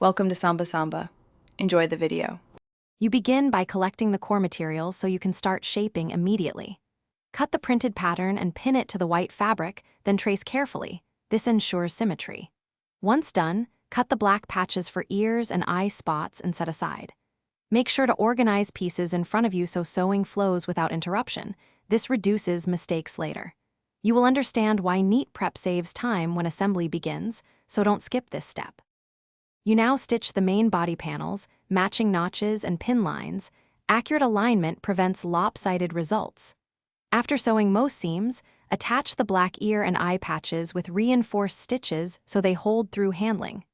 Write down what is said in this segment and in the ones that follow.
Welcome to Samba Samba. Enjoy the video. You begin by collecting the core materials so you can start shaping immediately. Cut the printed pattern and pin it to the white fabric, then trace carefully. This ensures symmetry. Once done, cut the black patches for ears and eye spots and set aside. Make sure to organize pieces in front of you so sewing flows without interruption. This reduces mistakes later. You will understand why neat prep saves time when assembly begins, so don't skip this step. You now stitch the main body panels, matching notches and pin lines. Accurate alignment prevents lopsided results. After sewing most seams, attach the black ear and eye patches with reinforced stitches so they hold through handling.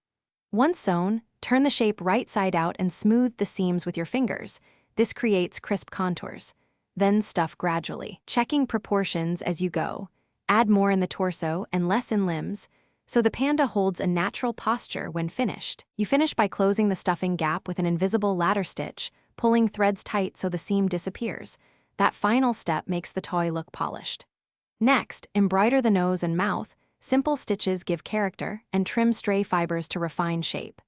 Once sewn, turn the shape right side out and smooth the seams with your fingers. This creates crisp contours. Then stuff gradually, checking proportions as you go. Add more in the torso and less in limbs, so the panda holds a natural posture when finished. You finish by closing the stuffing gap with an invisible ladder stitch, pulling threads tight so the seam disappears. That final step makes the toy look polished. Next, embroider the nose and mouth. Simple stitches give character, and trim stray fibers to refine shape.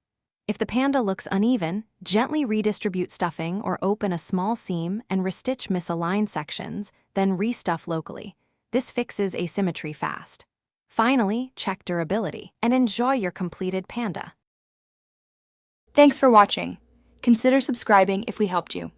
If the panda looks uneven, gently redistribute stuffing or open a small seam and restitch misaligned sections, then restuff locally. This fixes asymmetry fast. Finally, check durability and enjoy your completed panda. Thanks for watching. Consider subscribing if we helped you.